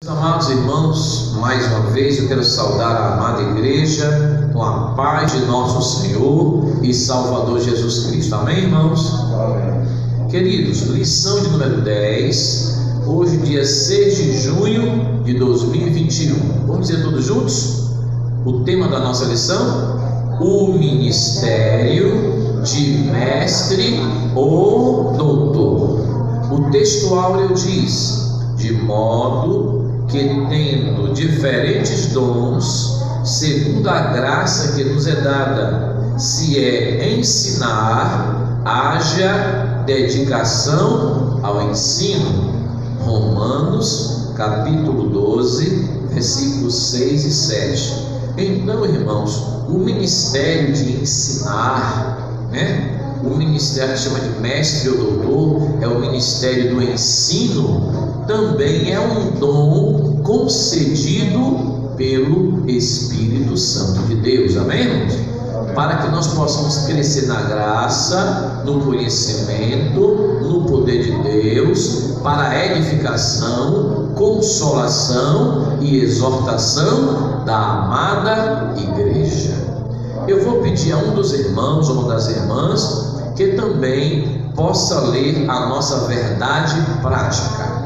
Amados irmãos, mais uma vez eu quero saudar a amada igreja com a paz de nosso Senhor e Salvador Jesus Cristo. Amém, irmãos? Amém. Queridos, lição de número 10, hoje dia 6 de junho de 2021. Vamos dizer todos juntos? O tema da nossa lição: o ministério de mestre ou doutor. O texto áureo diz: de modo que, tendo diferentes dons, segundo a graça que nos é dada, se é ensinar, haja dedicação ao ensino. Romanos, capítulo 12, versículos 6 e 7. Então, irmãos, o ministério de ensinar, o ministério que chama de mestre ou doutor, é o ministério do ensino, também é um dom concedido pelo Espírito Santo de Deus. Amém, irmãos? Para que nós possamos crescer na graça, no conhecimento, no poder de Deus, para a edificação, consolação e exortação da amada igreja. Eu vou pedir a um dos irmãos ou uma das irmãs que também possa ler a nossa verdade prática.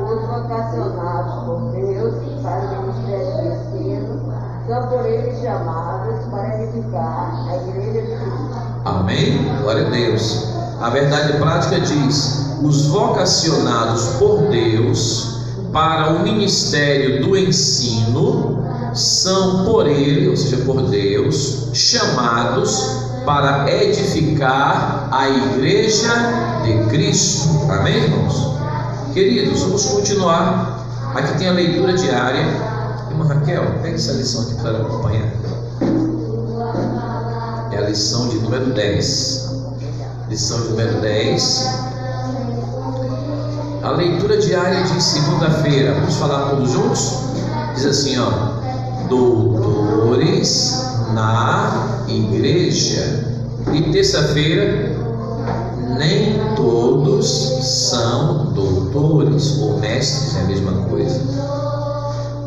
Os vocacionados por Deus para o ministério do ensino são por ele chamados para edificar a igreja de Cristo. Amém? Glória a Deus. A verdade prática diz: os vocacionados por Deus para o ministério do ensino são por ele, ou seja, por Deus, chamados para edificar a igreja de Cristo. Amém, irmãos? Queridos, vamos continuar. Aqui tem a leitura diária. Irmã Raquel, pega essa lição aqui para acompanhar. É a lição de número 10. Lição de número 10. A leitura diária de segunda-feira. Vamos falar todos juntos? Diz assim, doutores na igreja. E terça-feira, nem todos são doutores ou mestres, é a mesma coisa.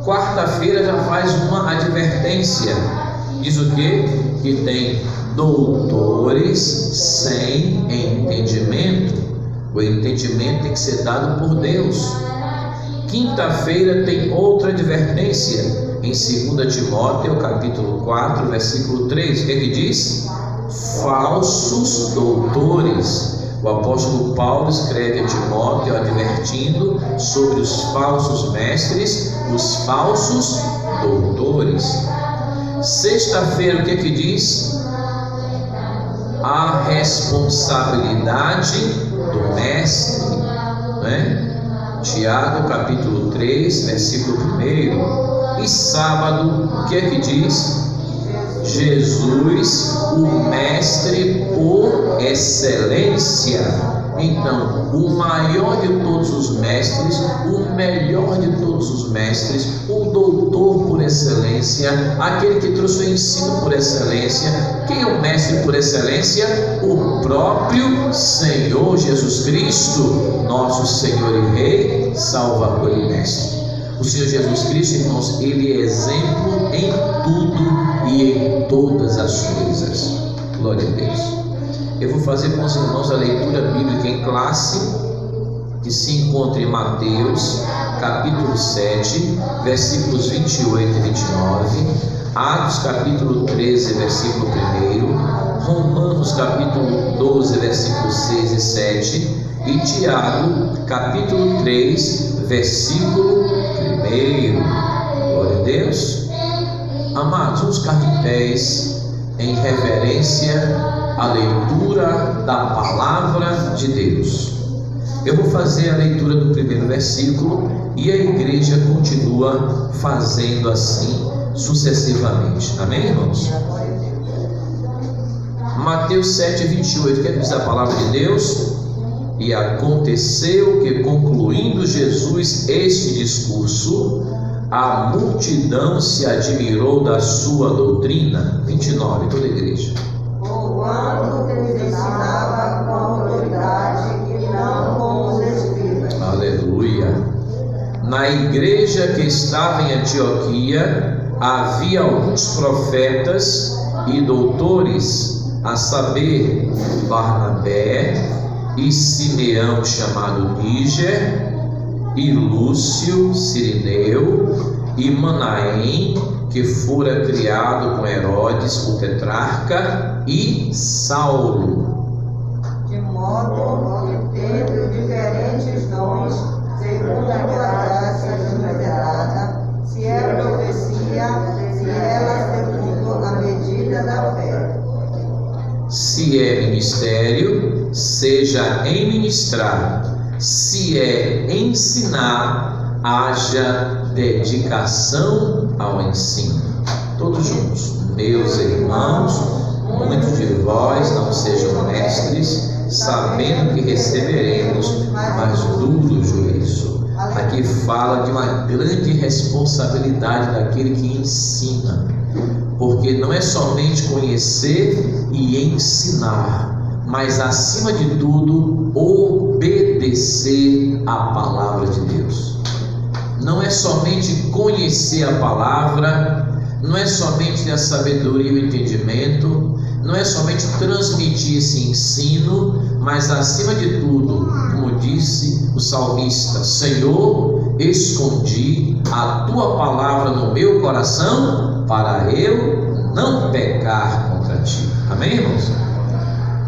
Quarta-feira já faz uma advertência. Diz o quê? Que tem doutores sem entendimento. O entendimento tem que ser dado por Deus. Quinta-feira tem outra advertência. Em 2 Timóteo, capítulo 4, versículo 3, o que é que diz? Falsos doutores. O apóstolo Paulo escreve a Timóteo advertindo sobre os falsos mestres, os falsos doutores. Sexta-feira, o que é que diz? A responsabilidade do mestre, Tiago, capítulo 3, versículo 1. E sábado, o que é que diz? Jesus, o mestre por excelência. Então, o maior de todos os mestres, o melhor de todos os mestres, o doutor por excelência, aquele que trouxe o ensino por excelência. Quem é o mestre por excelência? O próprio Senhor Jesus Cristo, nosso Senhor e Rei, Salvador e Mestre. O Senhor Jesus Cristo, irmãos, Ele é exemplo em tudo e em todas as coisas. Glória a Deus. Eu vou fazer com os irmãos a leitura bíblica em classe, que se encontra em Mateus, capítulo 7, versículos 28 e 29, Atos, capítulo 13, versículo 1, Romanos, capítulo 12, versículos 6 e 7, e Tiago, capítulo 3, versículo 1. Glória a Deus. Amados, vamos ficar de pés em reverência à leitura da palavra de Deus. Eu vou fazer a leitura do primeiro versículo e a igreja continua fazendo assim sucessivamente. Amém, irmãos? Mateus 7, 28, que diz a palavra de Deus? E aconteceu que, concluindo Jesus este discurso, a multidão se admirou da sua doutrina. 29, toda a igreja. Porquanto ele ensinava com autoridade e não com os espíritos. Aleluia. na igreja que estava em Antioquia havia alguns profetas e doutores, a saber, Barnabé e Simeão chamado Níger, e Lúcio Cirineu, e Manaém, que fora criado com Herodes, o tetrarca, e Saulo. De modo que, tendo diferentes dons, segundo a graça nos dada, se é profecia, se ela segundo a medida da fé. Se é ministério, seja em ministrar. Se é ensinar, haja dedicação ao ensino. Todos juntos. Meus irmãos, muitos de vós não sejam mestres, sabendo que receberemos mais duro juízo. Aqui fala de uma grande responsabilidade daquele que ensina, porque não é somente conhecer e ensinar, mas acima de tudo obedecer à palavra de Deus. Não é somente conhecer a palavra, não é somente a sabedoria e o entendimento, não é somente transmitir esse ensino, mas acima de tudo, como disse o salmista: Senhor, escondi a tua palavra no meu coração para eu não pecar contra ti. Amém, irmãos?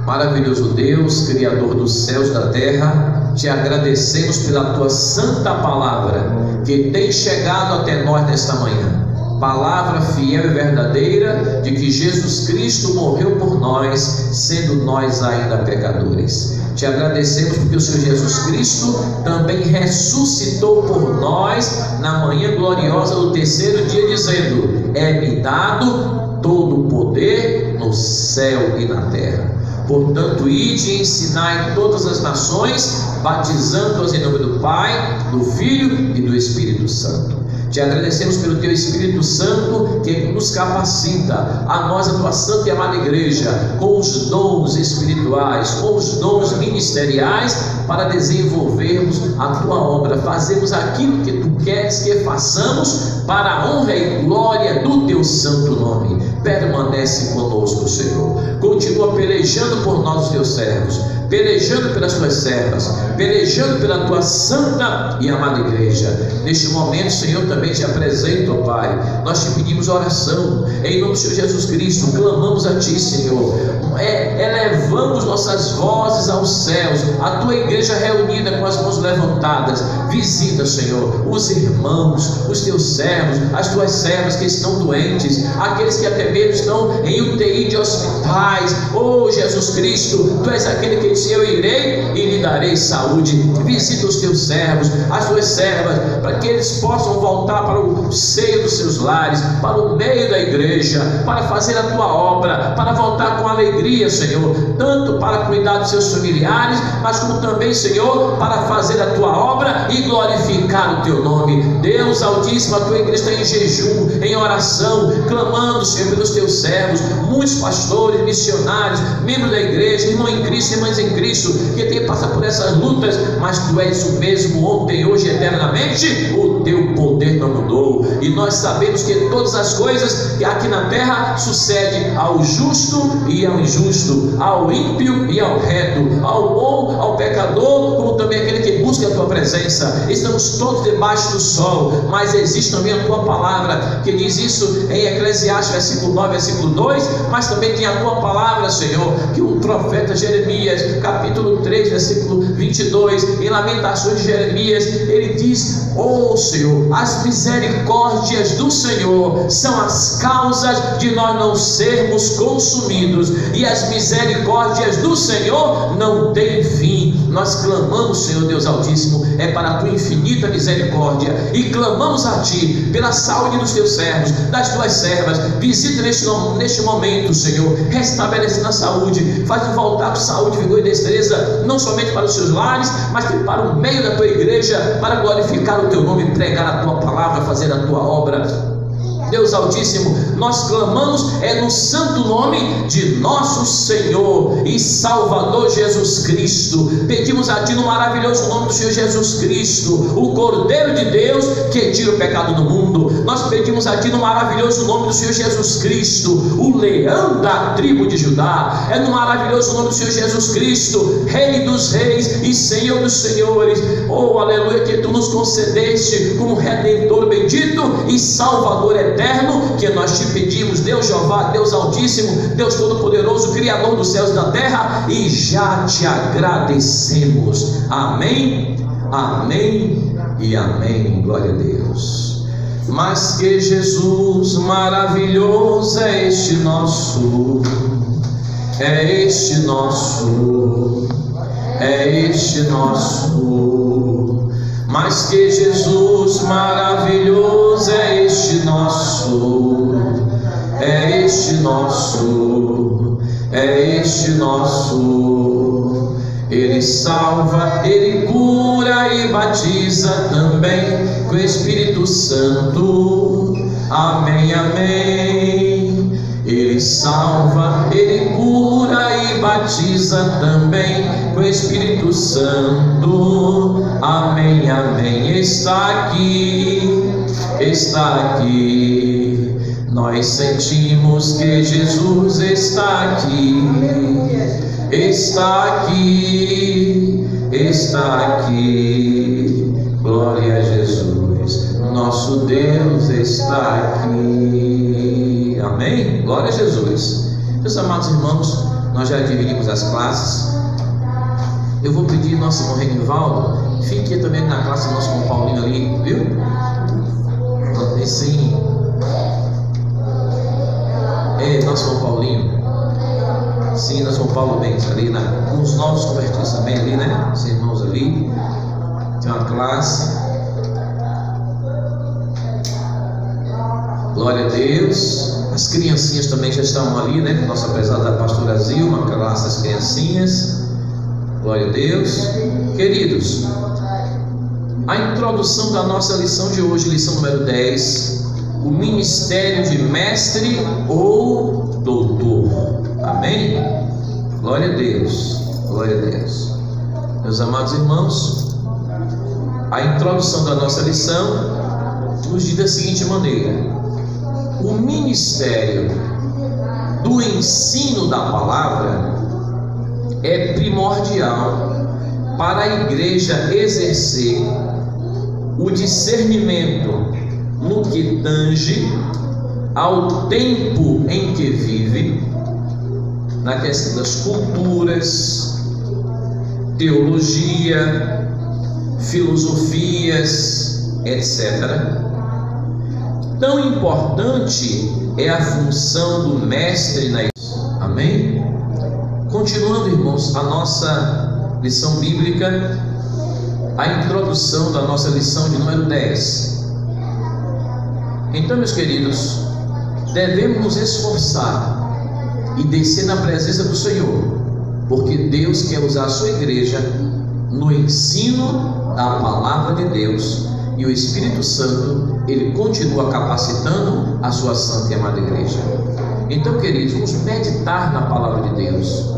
Maravilhoso Deus, Criador dos céus e da terra, te agradecemos pela tua santa palavra que tem chegado até nós nesta manhã. Palavra fiel e verdadeira de que Jesus Cristo morreu por nós, sendo nós ainda pecadores. Te agradecemos porque o Senhor Jesus Cristo também ressuscitou por nós na manhã gloriosa do terceiro dia, dizendo: é-me dado todo o poder no céu e na terra. Portanto, ide e ensinai todas as nações, batizando-as em nome do Pai, do Filho e do Espírito Santo. Te agradecemos pelo teu Espírito Santo que nos capacita, a nós, a tua santa e amada igreja, com os dons espirituais, com os dons ministeriais, para desenvolvermos a tua obra, fazermos aquilo que tu queres que façamos, para a honra e glória do teu santo nome. Permanece conosco, Senhor. Continua pelejando por nós, os teus servos, pelejando pelas tuas servas, pelejando pela tua santa e amada igreja. Neste momento, Senhor, também te apresento, ó Pai. Nós te pedimos oração em nome do Senhor Jesus Cristo. Clamamos a ti, Senhor. Elevamos nossas vozes aos céus. A tua igreja reunida com as mãos levantadas. Visita, Senhor, os irmãos, os teus servos, as tuas servas que estão doentes, aqueles que até mesmo estão em UTI de hospitais. Oh Jesus Cristo, tu és aquele que disse: eu irei e lhe darei saúde. Visita os teus servos, as tuas servas, para que eles possam voltar para o seio dos seus lares, para o meio da igreja, para fazer a tua obra, para voltar com alegria, Senhor, tanto para cuidar dos seus familiares, mas como também, Senhor, para fazer a tua obra e glorificar o teu nome. Deus Altíssimo, a tua igreja está em jejum, em oração, clamando, Senhor, pelos teus servos, muitos pastores, missionários, membros da igreja, irmãos em Cristo, irmãs em Cristo, que tem que passar por essas lutas, mas tu és o mesmo ontem, hoje e eternamente. O teu poder não mudou, e nós sabemos que todas as coisas que aqui na terra sucedem ao justo e ao injusto, ao ímpio e ao reto, ao bom, ao pecador, como também aquele que busca a tua presença. Estamos todos debaixo do sol, mas existe também a tua palavra que diz isso em Eclesiastes versículo 9, versículo 2, mas também tem a tua palavra, Senhor, que o profeta Jeremias, capítulo 3, versículo 22, em Lamentações de Jeremias, ele diz: oh Senhor, as misericórdias do Senhor são as causas de nós não sermos consumidos, e as misericórdias do Senhor não têm fim. Nós clamamos, Senhor Deus Altíssimo, é para a tua infinita misericórdia, e clamamos a ti pela saúde dos teus servos, das tuas servas. Visita neste momento, Senhor, restabelecendo a saúde, fazendo voltar com saúde, vigor e destreza, não somente para os seus lares, mas para o meio da tua igreja, para glorificar o teu nome, pregar a tua palavra, fazer a tua obra. Deus Altíssimo, nós clamamos no santo nome de nosso Senhor e Salvador Jesus Cristo. Pedimos a Ti no maravilhoso nome do Senhor Jesus Cristo, o Cordeiro de Deus que tira o pecado do mundo. Nós pedimos a Ti no maravilhoso nome do Senhor Jesus Cristo, o leão da tribo de Judá. É no maravilhoso nome do Senhor Jesus Cristo, Rei dos reis e Senhor dos senhores. Oh, aleluia, que Tu nos concedeste como Redentor bendito e Salvador eterno, que nós Te pedimos, Deus Jeová, Deus Altíssimo, Deus Todo-Poderoso, Criador dos céus e da terra, e já Te agradecemos. Amém, amém e amém. Glória a Deus. Mas que Jesus maravilhoso é este nosso, é este nosso, é este nosso. Mas que Jesus maravilhoso é este nosso, é este nosso, é este nosso. Ele salva, Ele cura e batiza também com o Espírito Santo. Amém, amém. Ele salva, Ele cura e batiza também com o Espírito Santo. Amém, amém. Está aqui, está aqui. Nós sentimos que Jesus está aqui, está aqui, está aqui. Glória a Jesus, nosso Deus está aqui. Amém? Glória a Jesus. Meus amados irmãos, nós já dividimos as classes. Eu vou pedir nosso irmão Renivaldo, fique também na classe do nosso irmão Paulinho ali, viu? Sim. Nosso irmão Paulinho. Sim, nosso irmão Paulo Bens ali, com os novos convertidos também ali, né? Os irmãos ali. Tem uma classe. Glória a Deus. As criancinhas também já estão ali, né? Nossa prezada pastora Zilma, a classe das criancinhas. Glória a Deus. Queridos, a introdução da nossa lição de hoje, lição número 10, o ministério de mestre ou doutor. Amém? Glória a Deus, glória a Deus. Meus amados irmãos, a introdução da nossa lição nos diz da seguinte maneira: o ministério do ensino da palavra é primordial para a igreja exercer o discernimento no que tange ao tempo em que vive, na questão das culturas, teologia, filosofias, etc. Tão importante é a função do mestre na igreja. Amém? Continuando, irmãos, a nossa lição bíblica, a introdução da nossa lição de número 10. Então, meus queridos, devemos nos esforçar e descer na presença do Senhor, porque Deus quer usar a sua igreja no ensino da palavra de Deus, e o Espírito Santo, ele continua capacitando a sua santa e amada igreja. Então, queridos, vamos meditar na palavra de Deus,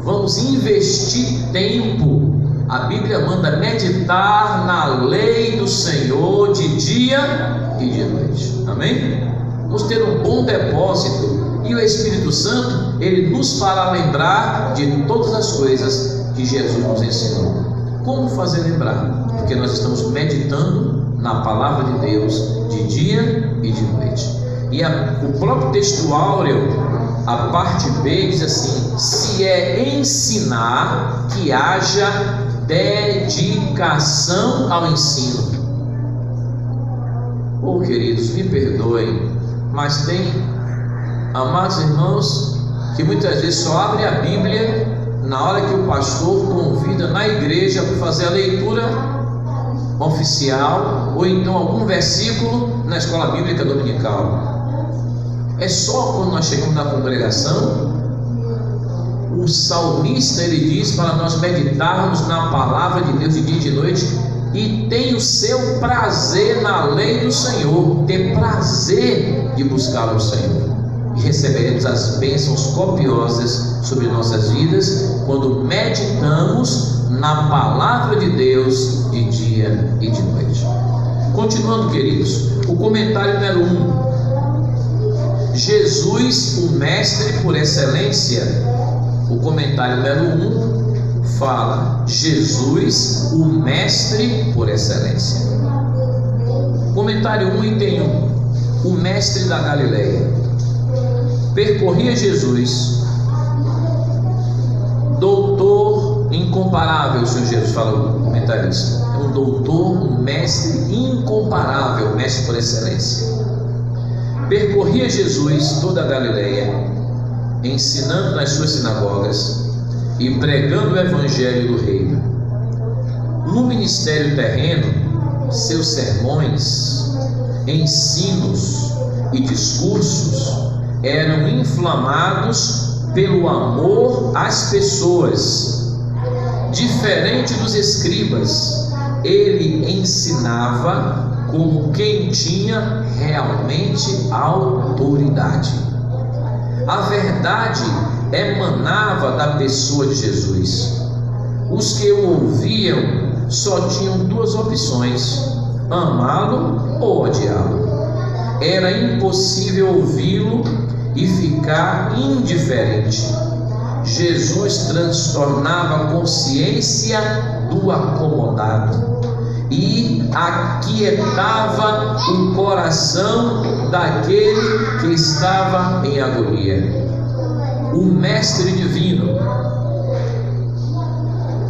vamos investir tempo. A Bíblia manda meditar na lei do Senhor de dia e de noite. Amém? Vamos ter um bom depósito, e o Espírito Santo, ele nos fará lembrar de todas as coisas que Jesus nos ensinou. Como fazer lembrar? Porque nós estamos meditando na palavra de Deus de dia e de noite. E o próprio texto áureo, a parte B, diz assim: se é ensinar, que haja dedicação ao ensino. Oh, queridos, me perdoem, mas tem amados irmãos que muitas vezes só abrem a Bíblia na hora que o pastor convida na igreja para fazer a leitura oficial, ou então algum versículo na escola bíblica dominical. É só quando nós chegamos na congregação. O salmista, ele diz para nós meditarmos na palavra de Deus de dia e de noite, e tem o seu prazer na lei do Senhor, ter prazer de buscar o Senhor, e receberemos as bênçãos copiosas sobre nossas vidas quando meditamos na palavra de Deus de dia e de noite. Continuando, queridos, o comentário número 1, Jesus, o mestre por excelência. O comentário número 1 fala: Jesus, o mestre por excelência. Comentário 1, item 1, o mestre da Galileia. Percorria Jesus, doutor incomparável, o Senhor Jesus fala o comentarista, é um doutor, um mestre incomparável, mestre por excelência. Percorria Jesus toda a Galileia, ensinando nas suas sinagogas e pregando o evangelho do reino. No ministério terreno, seus sermões, ensinos e discursos eram inflamados pelo amor às pessoas. Diferente dos escribas, ele ensinava como quem tinha realmente autoridade. A verdade emanava da pessoa de Jesus. Os que o ouviam só tinham duas opções: amá-lo ou odiá-lo. Era impossível ouvi-lo e ficar indiferente. Jesus transtornava a consciência do acomodado e aquietava o coração daquele que estava em agonia. O mestre divino,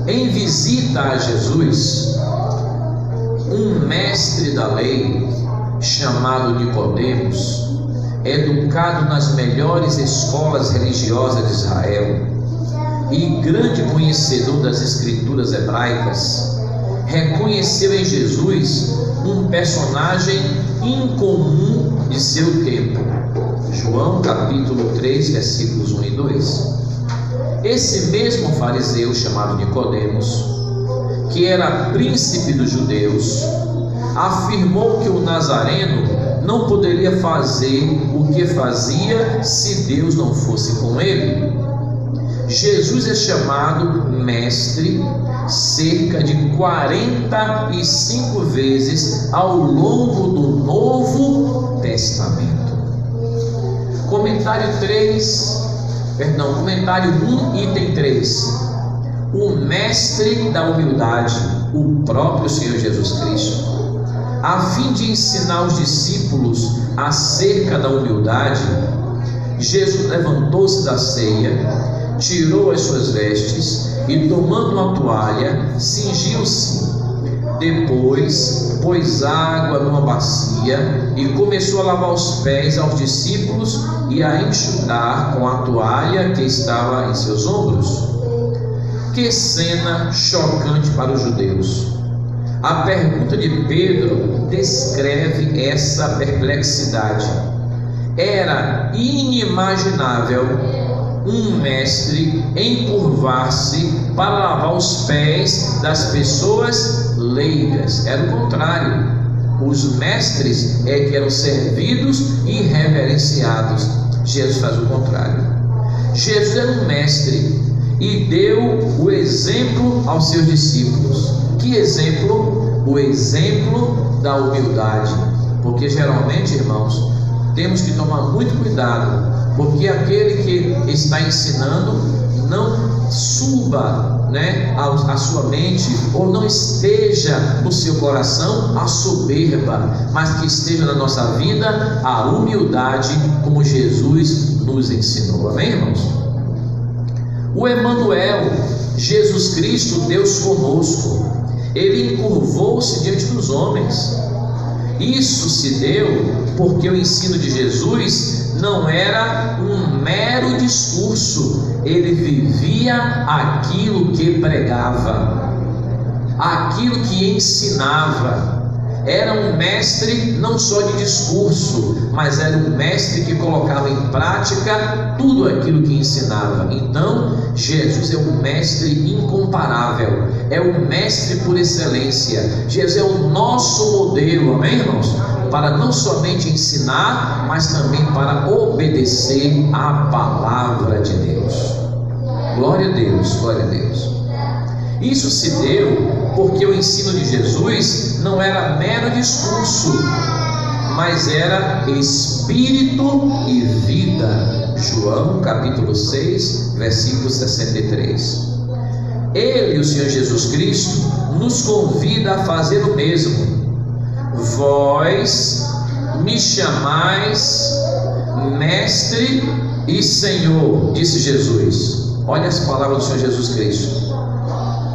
em visita a Jesus, um mestre da lei chamado Nicodemos, educado nas melhores escolas religiosas de Israel e grande conhecedor das escrituras hebraicas, reconheceu em Jesus um personagem incomum de seu tempo. João capítulo 3, versículos 1 e 2. Esse mesmo fariseu chamado Nicodemos, que era príncipe dos judeus, afirmou que o nazareno não poderia fazer o que fazia se Deus não fosse com ele. Jesus é chamado mestre cerca de 45 vezes ao longo do Novo Testamento. Comentário 1, item 3. O mestre da humildade, o próprio Senhor Jesus Cristo. A fim de ensinar os discípulos acerca da humildade, Jesus levantou-se da ceia, tirou as suas vestes e, tomando uma toalha, cingiu-se. Depois pôs água numa bacia e começou a lavar os pés aos discípulos e a enxugar com a toalha que estava em seus ombros. Que cena chocante para os judeus! A pergunta de Pedro descreve essa perplexidade. Era inimaginável um mestre encurvar-se para lavar os pés das pessoas leigas. Era o contrário. Os mestres é que eram servidos e reverenciados. Jesus faz o contrário. Jesus era um mestre e deu o exemplo aos seus discípulos. Que exemplo? O exemplo da humildade. Porque geralmente, irmãos, temos que tomar muito cuidado, porque aquele que está ensinando não suba, a sua mente, ou não esteja no seu coração a soberba, mas que esteja na nossa vida a humildade, como Jesus nos ensinou. Amém, irmãos? O Emanuel, Jesus Cristo, Deus conosco, ele encurvou-se diante dos homens. Isso se deu porque o ensino de Jesus não era um mero discurso, ele vivia aquilo que pregava, aquilo que ensinava. era um mestre não só de discurso, mas era um mestre que colocava em prática tudo aquilo que ensinava. Então, Jesus é um mestre incomparável, é o mestre por excelência. Jesus é o nosso modelo, amém, irmãos? Para não somente ensinar, mas também para obedecer à palavra de Deus. Glória a Deus, glória a Deus. Isso se deu porque o ensino de Jesus não era mero discurso, mas era espírito e vida. João capítulo 6, versículo 63. Ele, o Senhor Jesus Cristo, nos convida a fazer o mesmo. Vós me chamais mestre e Senhor, disse Jesus. Olha as palavras do Senhor Jesus Cristo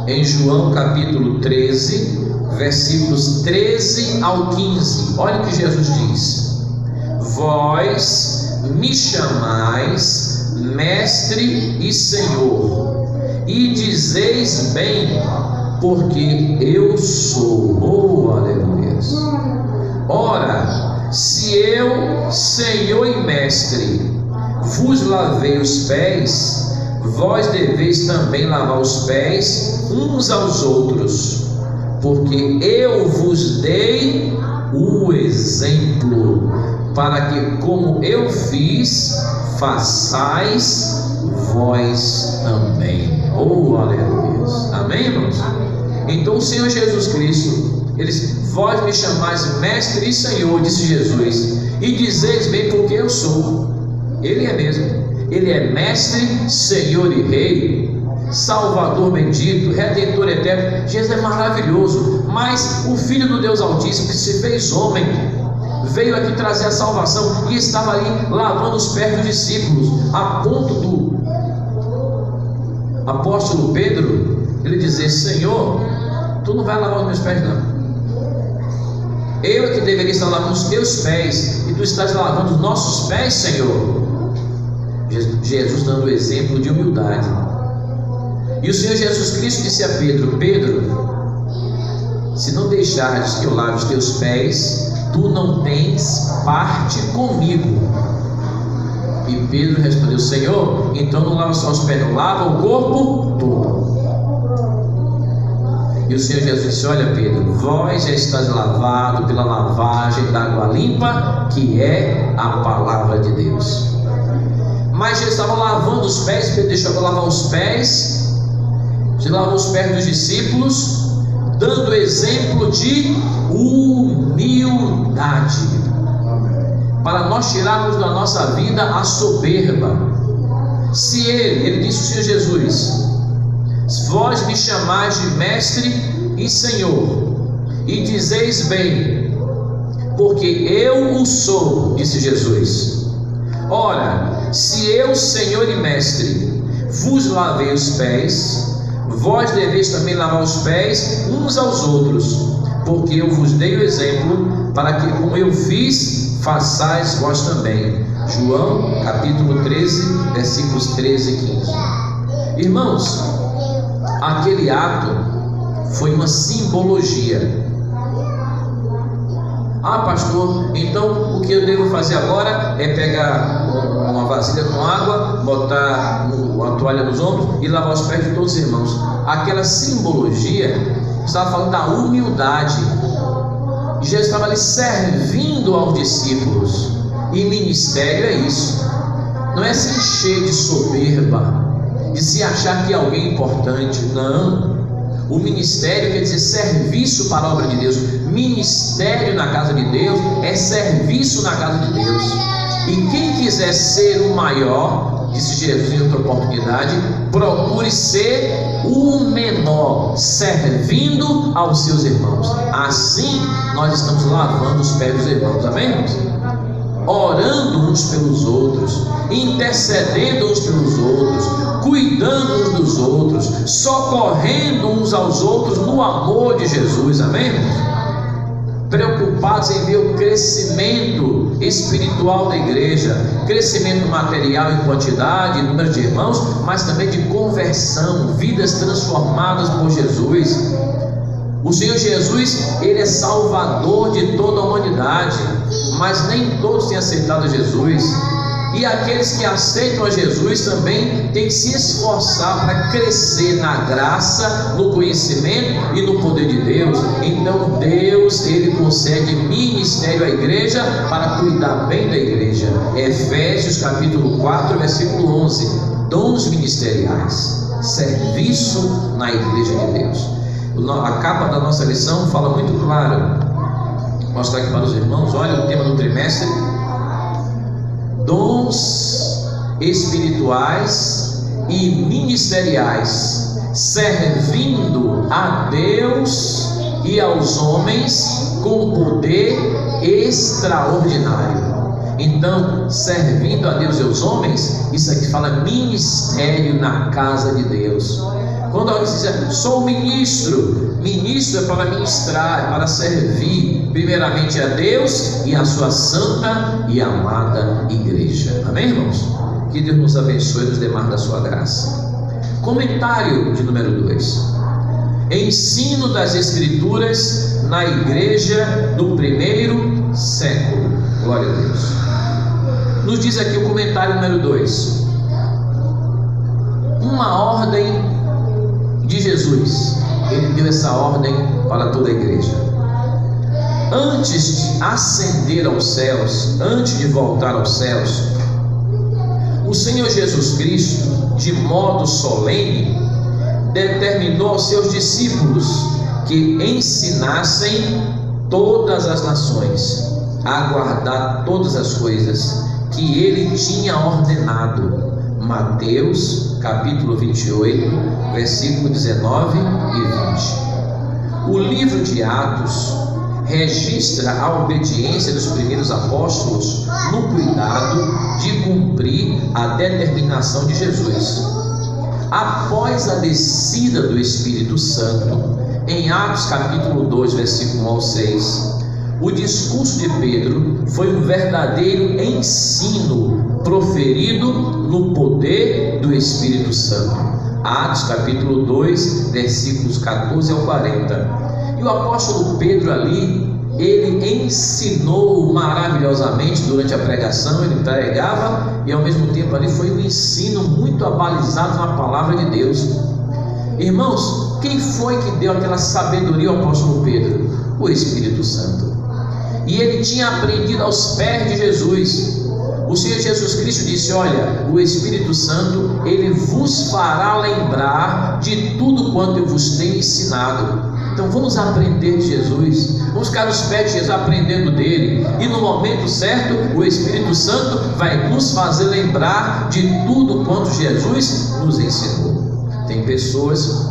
em João capítulo 13, versículos 13 ao 15. Olha o que Jesus diz: vós me chamais mestre e Senhor, e dizeis bem, porque eu sou. Oh, aleluia. Ora, se eu, Senhor e mestre, vos lavei os pés, vós deveis também lavar os pés uns aos outros, porque eu vos dei o exemplo, para que, como eu fiz, façais vós também. Oh, aleluia. Amém, irmãos? Então o Senhor Jesus Cristo, ele disse: vós me chamais mestre e Senhor, disse Jesus, e dizeis bem, porque eu sou. Ele é mesmo. Ele é mestre, Senhor e Rei, Salvador bendito, Redentor eterno. Jesus é maravilhoso. Mas o Filho do Deus Altíssimo, que se fez homem, veio aqui trazer a salvação e estava ali lavando os pés dos discípulos, a ponto do apóstolo Pedro ele dizer: Senhor, tu não vai lavar os meus pés, não. Eu é que deveria estar lavando os teus pés, e tu estás lavando os nossos pés, Senhor. Jesus dando o exemplo de humildade. E o Senhor Jesus Cristo disse a Pedro: Pedro, se não deixares que eu lave os teus pés, tu não tens parte comigo. E Pedro respondeu: Senhor, então não lava só os pés, não lava o corpo todo. E o Senhor Jesus disse: olha, Pedro, vós já estás lavado pela lavagem da água limpa, que é a palavra de Deus. Mas Jesus estava lavando os pés. Pedro deixou para lavar os pés. Jesus lavou os pés dos discípulos, dando exemplo de humildade, para nós tirarmos da nossa vida a soberba. Se ele disse, o Senhor Jesus: vós me chamais de mestre e Senhor, e dizeis bem, porque eu o sou, disse Jesus. Ora, se eu, Senhor e mestre, vos lavei os pés, vós deveis também lavar os pés uns aos outros, porque eu vos dei o exemplo, para que, como eu fiz, façais vós também. João capítulo 13, versículos 13 e 15. Irmãos, aquele ato foi uma simbologia. Ah, pastor, então o que eu devo fazer agora é pegar uma vasilha com água, botar uma toalha nos ombros e lavar os pés de todos os irmãos. Aquela simbologia estava falando da humildade. Jesus estava ali servindo aos discípulos. E ministério é isso. Não é se encher de soberba, de se achar que é alguém importante. Não. O ministério quer dizer serviço para a obra de Deus. Ministério na casa de Deus é serviço na casa de Deus. E quem quiser ser o maior, disse Jesus em outra oportunidade, procure ser o menor, servindo aos seus irmãos. Assim nós estamos lavando os pés dos irmãos. Amém, irmãos? Orando uns pelos outros, intercedendo uns pelos outros, cuidando uns dos outros, socorrendo uns aos outros no amor de Jesus. Amém, irmãos? Preocupados em ver o crescimento espiritual da igreja, crescimento material em quantidade, em número de irmãos, mas também de conversão, vidas transformadas por Jesus. O Senhor Jesus, Ele é salvador de toda a humanidade, mas nem todos têm aceitado Jesus. E aqueles que aceitam a Jesus também têm que se esforçar para crescer na graça, no conhecimento e no poder de Deus. Então Deus, Ele concede ministério à igreja para cuidar bem da igreja. Efésios capítulo 4, versículo 11. Dons ministeriais, serviço na igreja de Deus. A capa da nossa lição fala muito claro. Vou mostrar aqui para os irmãos. Olha o tema do trimestre: dons espirituais e ministeriais, servindo a Deus e aos homens com poder extraordinário. Então, servindo a Deus e aos homens, isso aqui fala ministério na casa de Deus. Quando alguém diz, sou ministro, ministro é para ministrar, é para servir primeiramente a Deus e a sua santa e amada igreja. Amém, irmãos? Que Deus nos abençoe e nos dê mais da sua graça. Comentário de número 2: ensino das Escrituras na igreja do primeiro século. Glória a Deus. Nos diz aqui o comentário número 2: uma ordem de Jesus. Ele deu essa ordem para toda a igreja. Antes de ascender aos céus, antes de voltar aos céus, o Senhor Jesus Cristo, de modo solene, determinou aos seus discípulos que ensinassem todas as nações a guardar todas as coisas que ele tinha ordenado. Mateus capítulo 28, versículo 19 e 20. O livro de Atos registra a obediência dos primeiros apóstolos no cuidado de cumprir a determinação de Jesus. Após a descida do Espírito Santo, em Atos capítulo 2, versículo 1 ao 6, o discurso de Pedro foi um verdadeiro ensino proferido no poder do Espírito Santo. Atos capítulo 2, versículos 14 ao 40. E o apóstolo Pedro ali, ele ensinou maravilhosamente durante a pregação. Ele pregava e ao mesmo tempo ali foi um ensino muito abalizado na palavra de Deus. Irmãos, quem foi que deu aquela sabedoria ao apóstolo Pedro? O Espírito Santo. E ele tinha aprendido aos pés de Jesus. O Senhor Jesus Cristo disse: olha, o Espírito Santo, ele vos fará lembrar de tudo quanto eu vos tenho ensinado. Então vamos aprender de Jesus, vamos ficar aos pés de Jesus aprendendo dele, e no momento certo o Espírito Santo vai nos fazer lembrar de tudo quanto Jesus nos ensinou. Tem pessoas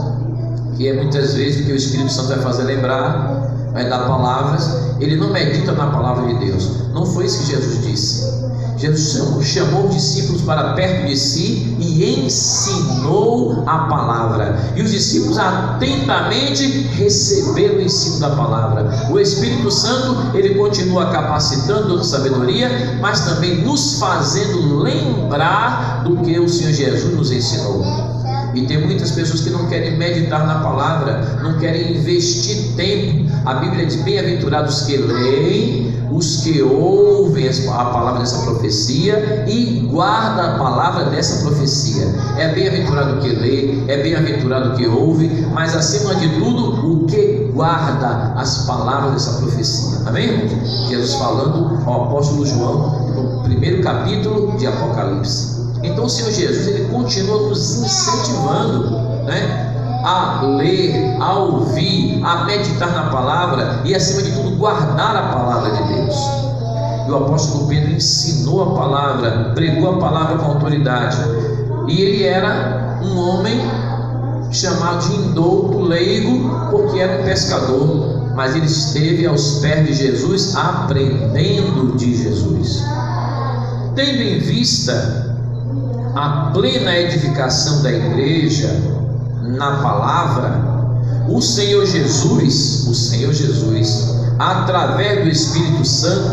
que muitas vezes que o Espírito Santo vai fazer lembrar, vai dar palavras, ele não medita na palavra de Deus. Não foi isso que Jesus disse. Jesus chamou os discípulos para perto de si e ensinou a palavra. E os discípulos atentamente receberam o ensino da palavra. O Espírito Santo, ele continua capacitando, dando sabedoria, mas também nos fazendo lembrar do que o Senhor Jesus nos ensinou. E tem muitas pessoas que não querem meditar na palavra, não querem investir tempo. A Bíblia diz: bem-aventurados que leem, os que ouvem a palavra dessa profecia e guardam a palavra dessa profecia. É bem-aventurado que lê, é bem-aventurado que ouve, mas acima de tudo, o que guarda as palavras dessa profecia. Amém, irmãos? Jesus falando ao apóstolo João no primeiro capítulo de Apocalipse. Então o Senhor Jesus, ele continua nos incentivando, a ler, a ouvir, a meditar na palavra e acima de tudo guardar a palavra de Deus. E o apóstolo Pedro ensinou a palavra, pregou a palavra com autoridade, e ele era um homem chamado de indouto, leigo, porque era um pescador, mas ele esteve aos pés de Jesus aprendendo de Jesus. Tendo em vista a plena edificação da igreja na palavra, o Senhor Jesus, através do Espírito Santo,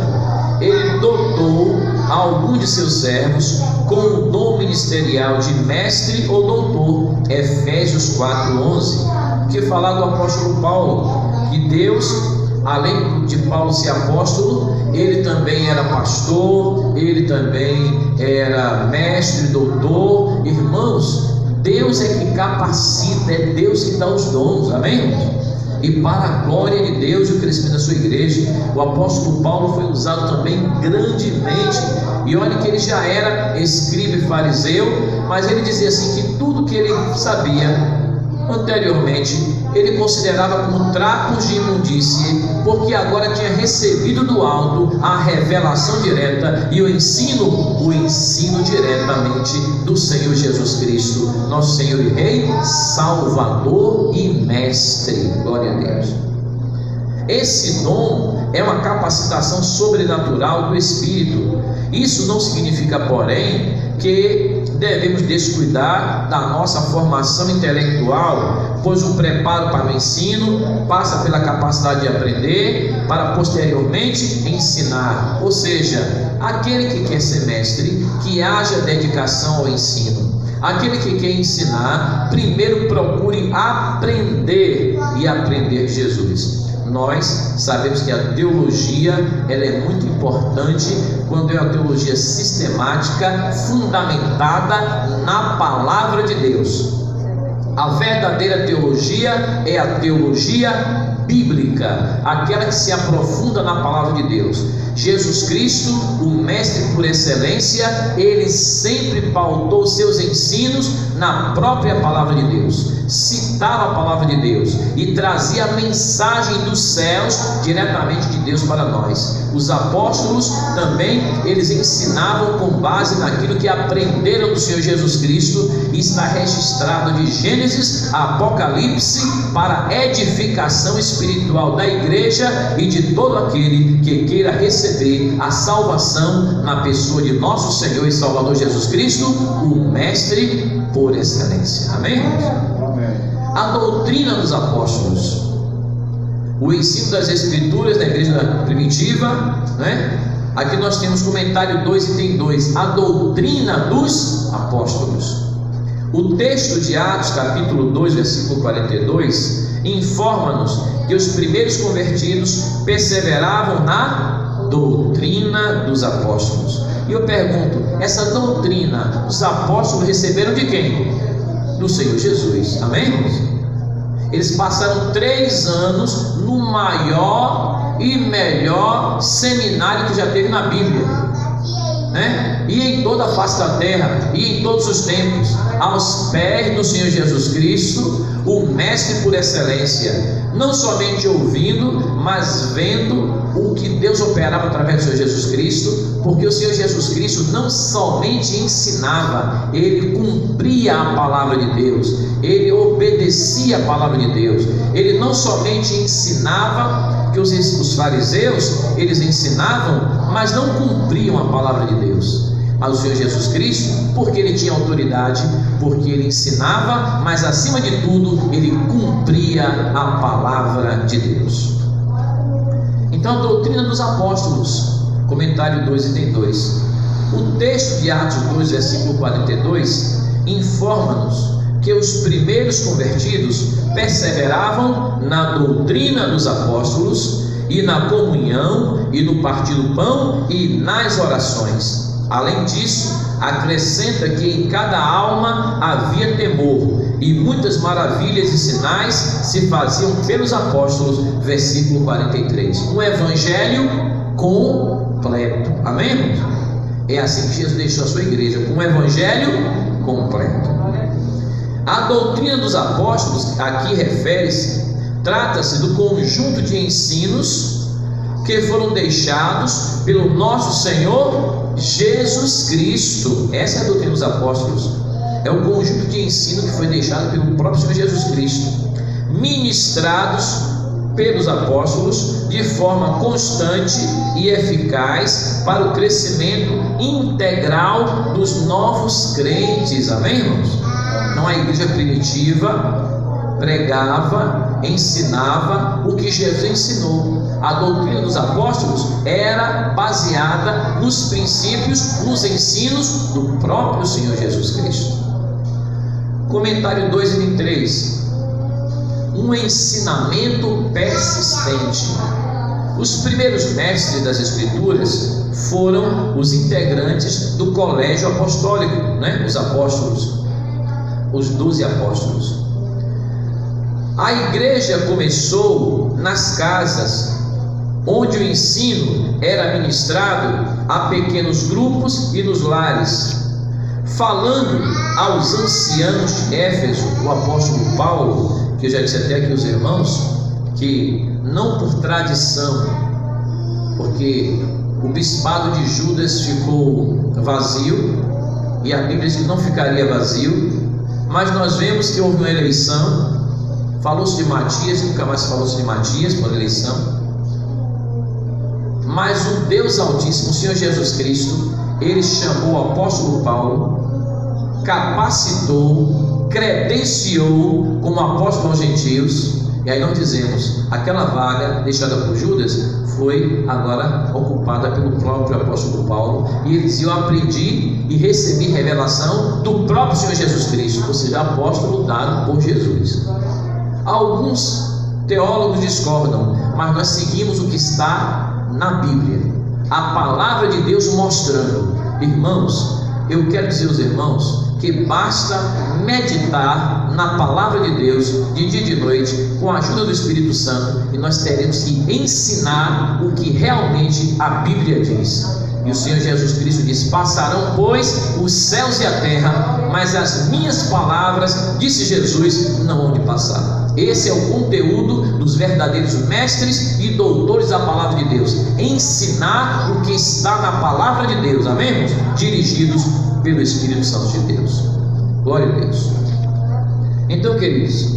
ele dotou alguns de seus servos com o dom ministerial de mestre ou doutor. Efésios 4:11, que fala do apóstolo Paulo: E Deus, além de Paulo ser apóstolo, ele também era pastor, ele também era mestre, doutor. Irmãos, Deus é que capacita, é Deus que dá os dons, amém, irmãos? E para a glória de Deus e o crescimento da sua igreja, o apóstolo Paulo foi usado também grandemente. E olha que ele já era escriba e fariseu, mas ele dizia assim que tudo que ele sabia anteriormente ele considerava como trapos de imundície, porque agora tinha recebido do alto a revelação direta e o ensino diretamente do Senhor Jesus Cristo, nosso Senhor e Rei, Salvador e Mestre. Glória a Deus. Esse dom é uma capacitação sobrenatural do Espírito. Isso não significa, porém, que devemos descuidar da nossa formação intelectual, pois o preparo para o ensino passa pela capacidade de aprender para posteriormente ensinar. Ou seja, aquele que quer ser mestre, que haja dedicação ao ensino. Aquele que quer ensinar, primeiro procure aprender e aprender de Jesus. Nós sabemos que a teologia ela é muito importante quando é uma teologia sistemática, fundamentada na palavra de Deus. A verdadeira teologia é a teologia bíblica, aquela que se aprofunda na palavra de Deus. Jesus Cristo, o mestre por excelência, ele sempre pautou seus ensinos na própria palavra de Deus, citava a palavra de Deus e trazia a mensagem dos céus diretamente de Deus para nós. Os apóstolos também, eles ensinavam com base naquilo que aprenderam do Senhor Jesus Cristo, e está registrado de Gênesis a Apocalipse para a edificação espiritual da igreja e de todo aquele que queira receber a salvação na pessoa de nosso Senhor e Salvador Jesus Cristo, o mestre por excelência. Amém? A doutrina dos apóstolos, o ensino das escrituras da igreja primitiva, né? Aqui nós temos comentário 2, item 2, a doutrina dos apóstolos. O texto de Atos, capítulo 2, versículo 42, informa-nos que os primeiros convertidos perseveravam na doutrina dos apóstolos. E eu pergunto, essa doutrina os apóstolos receberam de quem? Do Senhor Jesus, amém? Eles passaram 3 anos no maior e melhor seminário que já teve na Bíblia, né? E em toda a face da terra, e em todos os tempos, aos pés do Senhor Jesus Cristo, o mestre por excelência, não somente ouvindo, mas vendo o que Deus operava através do Senhor Jesus Cristo, porque o Senhor Jesus Cristo não somente ensinava, ele cumpria a palavra de Deus, ele obedecia a palavra de Deus. Ele não somente ensinava, que os fariseus, eles ensinavam, mas não cumpriam a palavra de Deus. Mas o Senhor Jesus Cristo, porque ele tinha autoridade, porque ele ensinava, mas acima de tudo, ele cumpria a palavra de Deus. Então, a doutrina dos apóstolos, comentário 2, item 2. O texto de Atos 2, versículo 42, informa-nos que os primeiros convertidos perseveravam na doutrina dos apóstolos e na comunhão e no partir do pão e nas orações. Além disso, acrescenta que em cada alma havia temor e muitas maravilhas e sinais se faziam pelos apóstolos. Versículo 43. Um evangelho completo. Amém? É assim que Jesus deixou a sua igreja, com um evangelho completo. A doutrina dos apóstolos, aqui refere-se, trata-se do conjunto de ensinos que foram deixados pelo nosso Senhor Jesus Cristo. Essa é a doutrina dos apóstolos. É o conjunto de ensino que foi deixado pelo próprio Senhor Jesus Cristo, ministrados pelos apóstolos de forma constante e eficaz para o crescimento integral dos novos crentes. Amém, irmãos? Então a igreja primitiva pregava, ensinava o que Jesus ensinou. A doutrina dos apóstolos era baseada nos princípios, nos ensinos do próprio Senhor Jesus Cristo. Comentário 2 e 3. um ensinamento persistente. Os primeiros mestres das Escrituras foram os integrantes do colégio apostólico, né? Os apóstolos, os 12 apóstolos. A igreja começou nas casas, onde o ensino era ministrado a pequenos grupos e nos lares. Falando aos anciãos de Éfeso, o apóstolo Paulo, que eu já disse até aqui aos irmãos, que não por tradição, porque o bispado de Judas ficou vazio, e a Bíblia diz que não ficaria vazio, mas nós vemos que houve uma eleição. Falou-se de Matias, nunca mais falou-se de Matias por eleição. Mas o Deus Altíssimo, o Senhor Jesus Cristo, Ele chamou o apóstolo Paulo, capacitou, credenciou como apóstolo aos gentios. E aí nós dizemos, aquela vaga deixada por Judas foi agora ocupada pelo próprio apóstolo Paulo. E ele dizia: eu aprendi e recebi revelação do próprio Senhor Jesus Cristo, ou seja, apóstolo dado por Jesus. Alguns teólogos discordam, mas nós seguimos o que está na Bíblia, a palavra de Deus mostrando. Irmãos, eu quero dizer aos irmãos que basta meditar na palavra de Deus de dia e de noite, com a ajuda do Espírito Santo, e nós teremos que ensinar o que realmente a Bíblia diz. E o Senhor Jesus Cristo diz: passarão, pois, os céus e a terra, mas as minhas palavras, disse Jesus, não vão de passar. Esse é o conteúdo dos verdadeiros mestres e doutores da palavra de Deus: ensinar o que está na palavra de Deus, amém? Dirigidos pelo Espírito Santo de Deus. Glória a Deus. Então, queridos,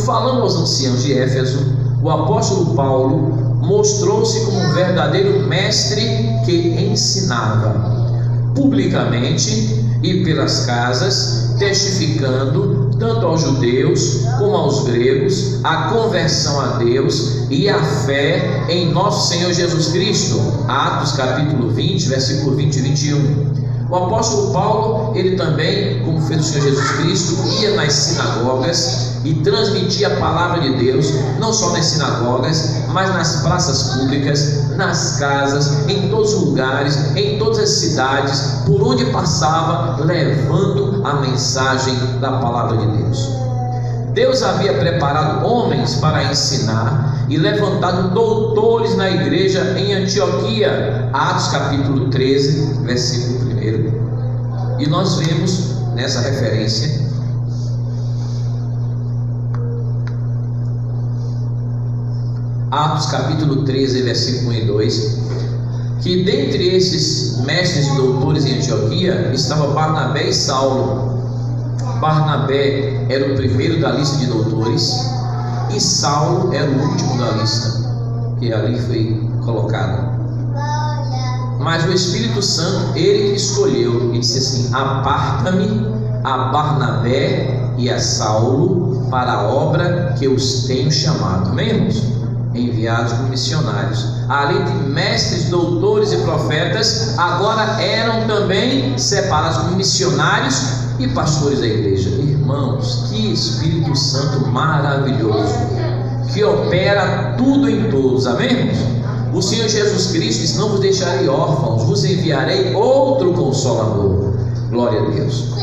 falando aos anciãos de Éfeso, o apóstolo Paulo mostrou-se como um verdadeiro mestre que ensinava publicamente e pelas casas, testificando tanto aos judeus como aos gregos a conversão a Deus e a fé em nosso Senhor Jesus Cristo. Atos capítulo 20, versículo 20 e 21. O apóstolo Paulo, ele também, como fez o Senhor Jesus Cristo, ia nas sinagogas e transmitia a palavra de Deus, não só nas sinagogas, mas nas praças públicas, nas casas, em todos os lugares, em todas as cidades, por onde passava, levando a mensagem da palavra de Deus. Deus havia preparado homens para ensinar e levantado doutores na igreja em Antioquia. Atos capítulo 13, versículo 1. E nós vemos nessa referência Atos capítulo 13, versículo 1 e 2, que dentre esses mestres e doutores em Antioquia estava Barnabé e Saulo. Barnabé era o primeiro da lista de doutores e Saulo era o último da lista, que ali foi colocado. Mas o Espírito Santo, ele escolheu e disse assim: aparta-me a Barnabé e a Saulo para a obra que os tenho chamado. Amém, irmãos? Enviados como missionários. Além de mestres, doutores e profetas, agora eram também separados como missionários e pastores da igreja. Irmãos, que Espírito Santo maravilhoso, que opera tudo em todos. Amém, irmãos? O Senhor Jesus Cristo disse: não vos deixarei órfãos, vos enviarei outro Consolador. Glória a Deus.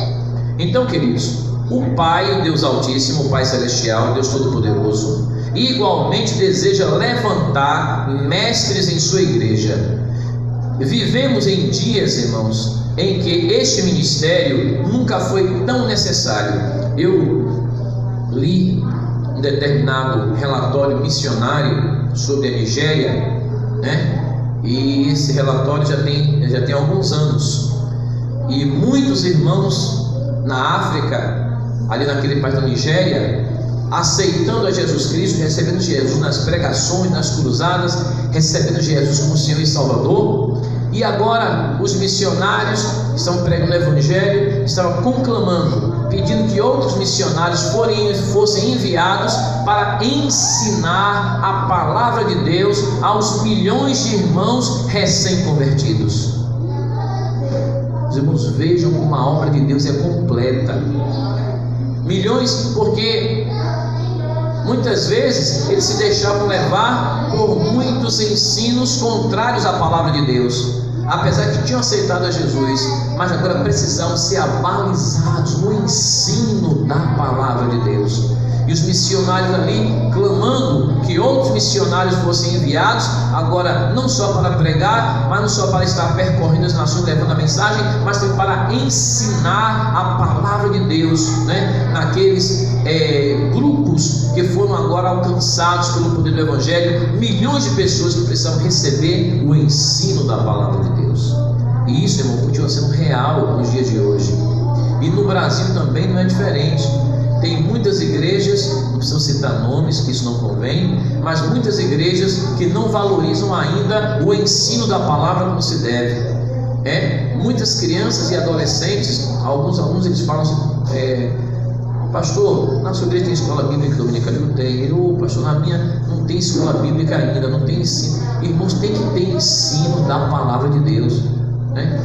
Então, queridos, o Pai, o Deus Altíssimo, o Pai Celestial, o Deus Todo-Poderoso, igualmente deseja levantar mestres em sua igreja. Vivemos em dias, irmãos, em que este ministério nunca foi tão necessário. Eu li um determinado relatório missionário sobre a Nigéria, e esse relatório já tem alguns anos, e muitos irmãos na África, ali naquele país da Nigéria, aceitando a Jesus Cristo, recebendo Jesus nas pregações, nas cruzadas, recebendo Jesus como Senhor e Salvador. E agora os missionários estão pregando o Evangelho, estão conclamando, pedindo que outros missionários fossem enviados para ensinar a palavra de Deus aos milhões de irmãos recém-convertidos. Os irmãos, vejam como a obra de Deus é completa. Milhões, porque Muitas vezes eles se deixavam levar por muitos ensinos contrários à palavra de Deus, apesar que tinham aceitado a Jesus, mas agora precisavam ser abalizados no ensino da palavra de Deus. E os missionários ali clamando que outros missionários fossem enviados, agora não só para pregar, mas não só para estar percorrendo as nações levando a mensagem, mas também para ensinar a palavra de Deus, né? Naqueles grupos que foram agora alcançados pelo poder do Evangelho, milhões de pessoas que precisavam receber o ensino da palavra de Deus. E isso, irmão, continua sendo real nos dias de hoje. E no Brasil também não é diferente. Tem muitas igrejas, não preciso citar nomes, que isso não convém, mas muitas igrejas que não valorizam ainda o ensino da palavra como se deve. Muitas crianças e adolescentes, alguns alunos, eles falam assim, pastor, na sua igreja tem escola bíblica dominical? Eu tenho. Pastor, na minha não tem escola bíblica ainda, não tem ensino. Irmãos, tem que ter ensino da palavra de Deus.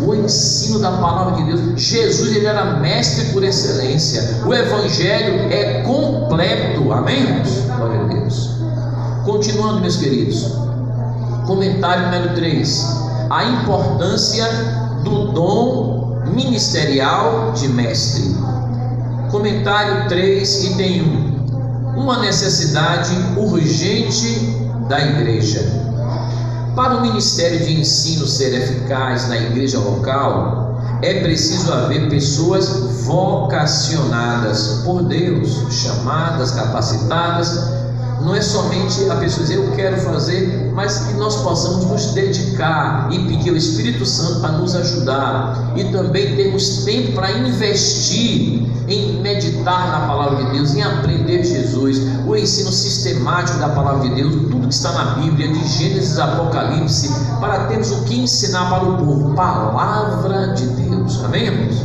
O ensino da palavra de Deus. Jesus, ele era mestre por excelência. O Evangelho é completo. Amém, irmãos? Glória a Deus. Continuando, meus queridos, comentário número 3: a importância do dom ministerial de mestre. Comentário 3, item 1: uma necessidade urgente da igreja. Para o ministério de ensino ser eficaz na igreja local, é preciso haver pessoas vocacionadas por Deus, chamadas, capacitadas. Não é somente a pessoa dizer eu quero fazer, mas que nós possamos nos dedicar e pedir ao Espírito Santo para nos ajudar, e também termos tempo para investir em meditar na palavra de Deus, em aprender Jesus, o ensino sistemático da palavra de Deus, tudo que está na Bíblia, de Gênesis a Apocalipse, para termos o que ensinar para o povo, palavra de Deus. Amém, irmãos?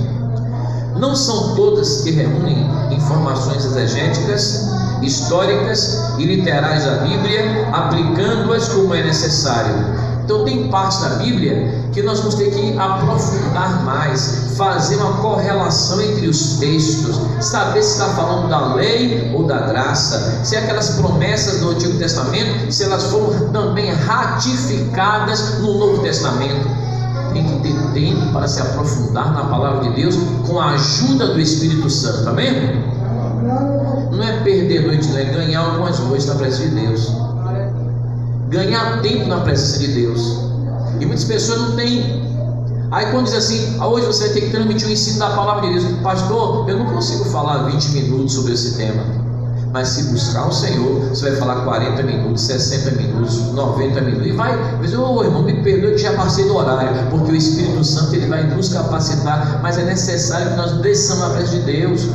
Não são todas que reúnem informações exegéticas, históricas e literais da Bíblia, aplicando-as como é necessário. Então tem partes da Bíblia que nós vamos ter que aprofundar mais, fazer uma correlação entre os textos, saber se está falando da lei ou da graça, se aquelas promessas do Antigo Testamento, se elas foram também ratificadas no Novo Testamento. Tem que ter tempo para se aprofundar na palavra de Deus com a ajuda do Espírito Santo. Amém? Não é perder noite, não é ganhar algumas noites na presença de Deus, ganhar tempo na presença de Deus. E muitas pessoas não têm. Aí quando diz assim, hoje você vai ter que transmitir o ensino da palavra de Deus, pastor, eu não consigo falar 20 minutos sobre esse tema. Mas se buscar o Senhor, você vai falar 40 minutos, 60 minutos, 90 minutos, e vai dizer, irmão, me perdoe que já passei do horário, porque o Espírito Santo, ele vai nos capacitar. Mas é necessário que nós desçamos na presença de Deus,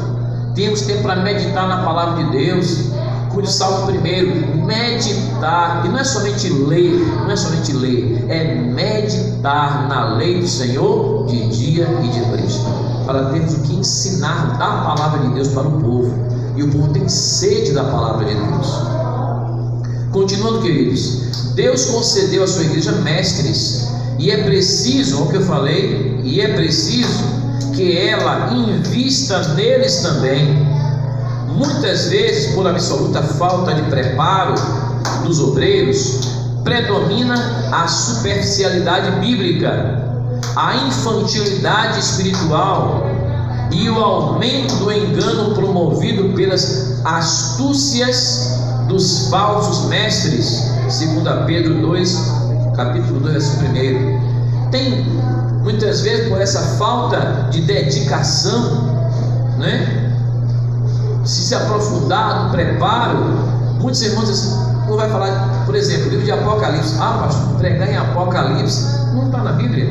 temos tempo para meditar na palavra de Deus. Cuide o Salmo 1, meditar, e não é somente ler, é meditar na lei do Senhor de dia e de noite, para termos o que ensinar da palavra de Deus para o povo, e o povo tem sede da palavra de Deus. Continuando, queridos, Deus concedeu à sua igreja mestres, e é preciso, o que eu falei, e é preciso que ela invista neles também. Muitas vezes, por absoluta falta de preparo dos obreiros, predomina a superficialidade bíblica, a infantilidade espiritual e o aumento do engano promovido pelas astúcias dos falsos mestres. 2 Pedro 2, capítulo 2, verso 1. Tem muitas vezes, por essa falta de dedicação, né? Se aprofundar no preparo, muitos irmãos assim, não vai falar, por exemplo, o livro de Apocalipse. Pastor, pregar em Apocalipse não está na Bíblia.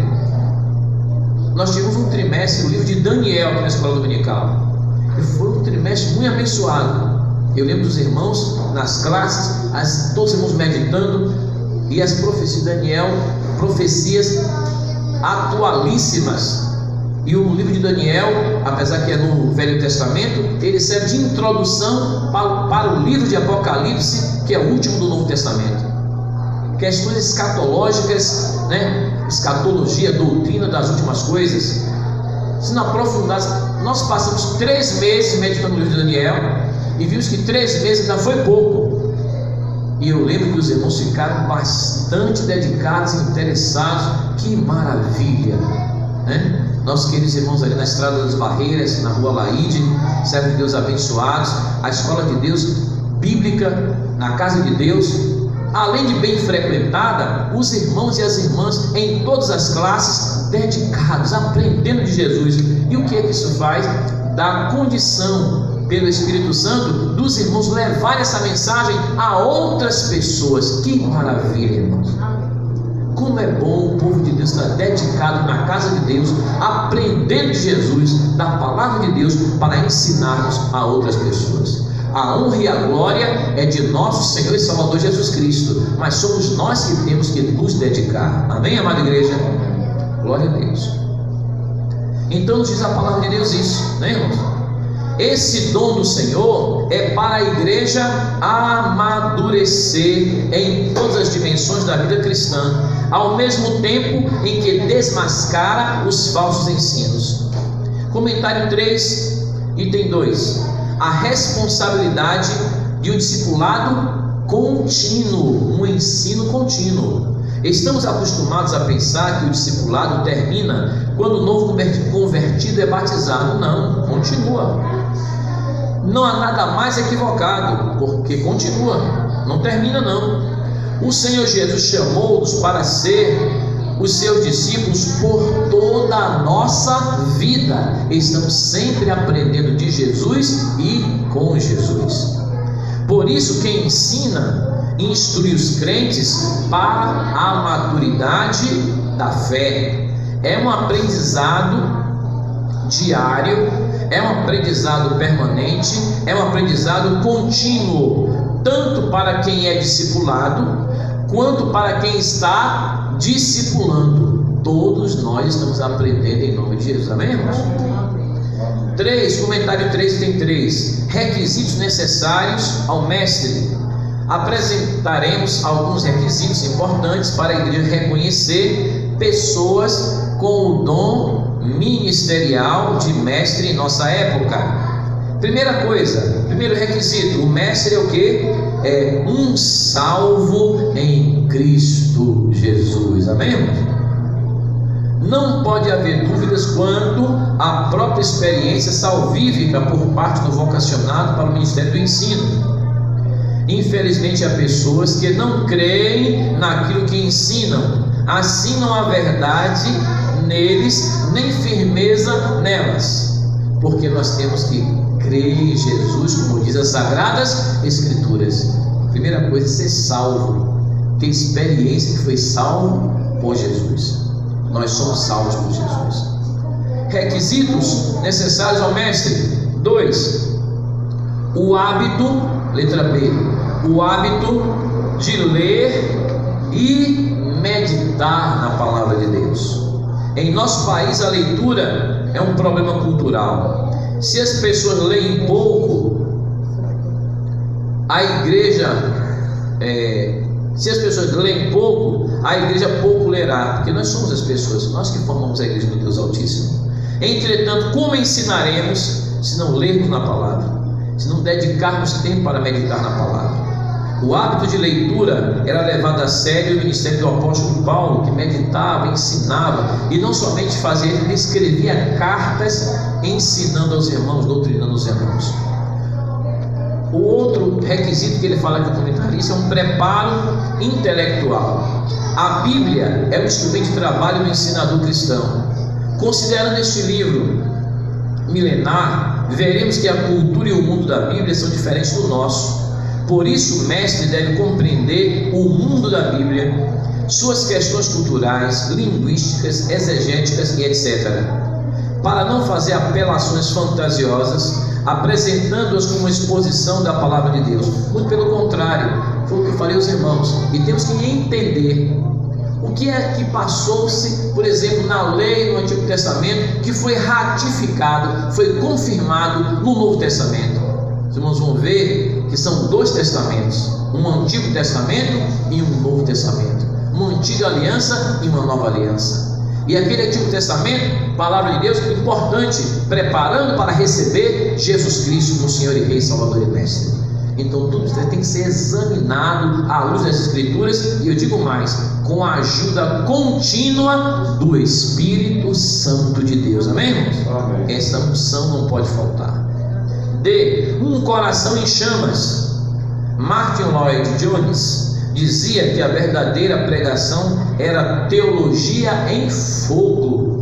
Nós tivemos um trimestre, o livro de Daniel aqui na escola dominical, e foi um trimestre muito abençoado. Eu lembro dos irmãos nas classes, todos os irmãos meditando, e as profecias de Daniel, profecias atualíssimas. E o livro de Daniel, apesar que é no Velho Testamento, ele serve de introdução para o livro de Apocalipse, que é o último do Novo Testamento. Questões escatológicas, né? Escatologia, doutrina das últimas coisas. Se não aprofundar, nós passamos 3 meses meditando no livro de Daniel, e vimos que 3 meses ainda foi pouco. E eu lembro que os irmãos ficaram bastante dedicados e interessados. Que maravilha, né? Nossos queridos irmãos ali na Estrada das Barreiras, na Rua Laíde, servos de Deus abençoados, a Escola de Deus Bíblica, na Casa de Deus, além de bem frequentada, os irmãos e as irmãs em todas as classes, dedicados, aprendendo de Jesus. E o que é que isso faz? Dá condição, pelo Espírito Santo, dos irmãos levar essa mensagem a outras pessoas. Que maravilha, irmãos! Como é bom o povo de Deus estar dedicado na casa de Deus, aprendendo de Jesus, da palavra de Deus, para ensinarmos a outras pessoas. A honra e a glória é de nosso Senhor e Salvador Jesus Cristo, mas somos nós que temos que nos dedicar. Amém, amada igreja? Glória a Deus. Então nos diz a palavra de Deus isso, né, irmãos? Esse dom do Senhor é para a igreja amadurecer em todas as dimensões da vida cristã, ao mesmo tempo em que desmascara os falsos ensinos. Comentário 3, item 2: a responsabilidade de um discipulado contínuo, um ensino contínuo. Estamos acostumados a pensar que o discipulado termina quando o novo convertido é batizado. Não, continua. Não há nada mais equivocado, porque continua, não termina não. O Senhor Jesus chamou-nos para ser os seus discípulos por toda a nossa vida. Estamos sempre aprendendo de Jesus e com Jesus. Por isso, quem ensina, instrui os crentes para a maturidade da fé. É um aprendizado diário, é um aprendizado permanente, é um aprendizado contínuo, tanto para quem é discipulado, quanto para quem está discipulando. Todos nós estamos aprendendo em nome de Jesus, amém, irmãos? 3, comentário 3, item 3: requisitos necessários ao mestre. Apresentaremos alguns requisitos importantes para a igreja reconhecer pessoas com o dom ministerial de mestre em nossa época. Primeira coisa, primeiro requisito: o mestre é o que? É um salvo em Cristo Jesus, amém, irmãos? Não pode haver dúvidas quanto à própria experiência salvífica por parte do vocacionado para o ministério do ensino. Infelizmente, há pessoas que não creem naquilo que ensinam, assim não há verdade neles, nem firmeza nelas, porque nós temos que crer em Jesus, como diz as Sagradas Escrituras. Primeira coisa é ser salvo, ter experiência que foi salvo por Jesus. Nós somos salvos por Jesus. Requisitos necessários ao mestre: 2, o hábito, letra B, o hábito de ler e meditar na palavra de Deus. Em nosso país, a leitura é um problema cultural. Se as pessoas leem pouco, a igreja pouco lerá, porque nós somos as pessoas, nós que formamos a igreja do Deus Altíssimo. Entretanto, como ensinaremos se não lermos na palavra, se não dedicarmos tempo para meditar na palavra? O hábito de leitura era levado a sério no ministério do apóstolo Paulo, que meditava, ensinava, e não somente fazia, ele escrevia cartas ensinando aos irmãos, doutrinando os irmãos. O outro requisito que ele fala aqui no comentarista é um preparo intelectual. A Bíblia é o instrumento de trabalho do ensinador cristão. Considerando este livro milenar, veremos que a cultura e o mundo da Bíblia são diferentes do nosso. Por isso, o mestre deve compreender o mundo da Bíblia, suas questões culturais, linguísticas, exegéticas e etc., para não fazer apelações fantasiosas, apresentando-as como uma exposição da palavra de Deus. Muito pelo contrário, foi o que eu falei aos irmãos, e temos que entender o que é que passou-se, por exemplo, na lei no Antigo Testamento, que foi ratificado, foi confirmado no Novo Testamento. Os irmãos vão ver que são 2 testamentos, um Antigo Testamento e um Novo Testamento, uma antiga aliança e uma nova aliança. E aquele Antigo Testamento, palavra de Deus, importante, preparando para receber Jesus Cristo como Senhor e Rei, Salvador e Mestre. Então tudo isso tem que ser examinado à luz das Escrituras, e eu digo mais, com a ajuda contínua do Espírito Santo de Deus. Amém, irmãos? Amém. Essa unção não pode faltar. D. Um coração em chamas. Martin Lloyd Jones dizia que a verdadeira pregação era teologia em fogo.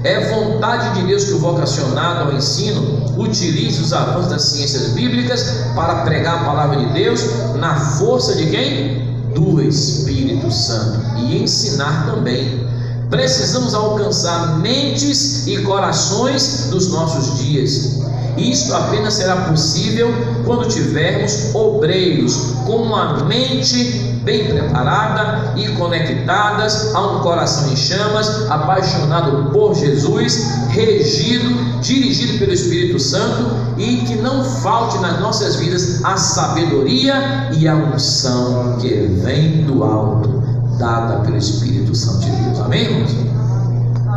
É vontade de Deus que o vocacionado ao ensino utilize os avanços das ciências bíblicas para pregar a palavra de Deus na força de quem? Do Espírito Santo, e ensinar também. Precisamos alcançar mentes e corações dos nossos dias. Isto apenas será possível quando tivermos obreiros com uma mente bem preparada e conectadas a um coração em chamas, apaixonado por Jesus, regido, dirigido pelo Espírito Santo, e que não falte nas nossas vidas a sabedoria e a unção que vem do alto, dada pelo Espírito Santo de Deus. Amém, irmãos?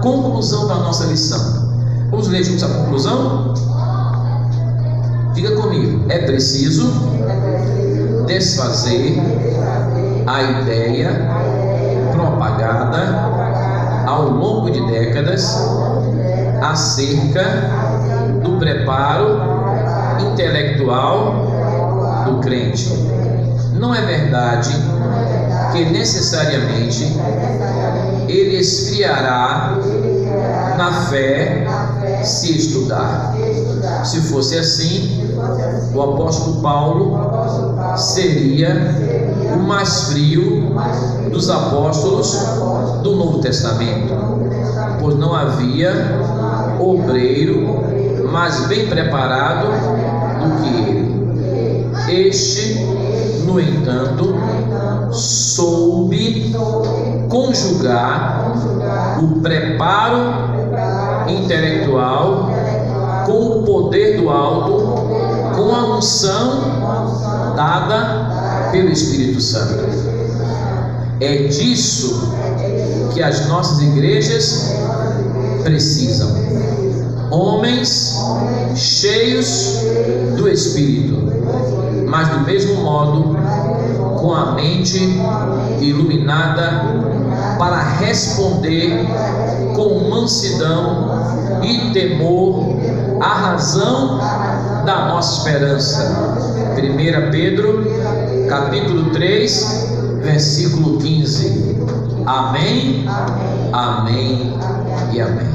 Conclusão da nossa lição. Vamos ler juntos a conclusão? Diga comigo. É preciso desfazer a ideia propagada ao longo de décadas acerca do preparo intelectual do crente. Não é verdade que necessariamente ele esfriará na fé se estudar. Se fosse assim, o apóstolo Paulo seria o mais frio dos apóstolos do Novo Testamento, pois não havia obreiro mais bem preparado do que ele. Este, no entanto, soube conjugar o preparo intelectual com o poder do alto, com a unção dada pelo Espírito Santo. É disso que as nossas igrejas precisam. Homens cheios do Espírito, mas do mesmo modo com a mente iluminada para responder com mansidão e temor a razão da nossa esperança. 1 Pedro capítulo 3 versículo 15. Amém, amém e amém.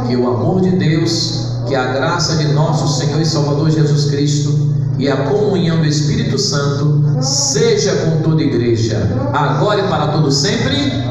Que o amor de Deus, que a graça de nosso Senhor e Salvador Jesus Cristo e a comunhão do Espírito Santo seja com toda a igreja, agora e para todo sempre.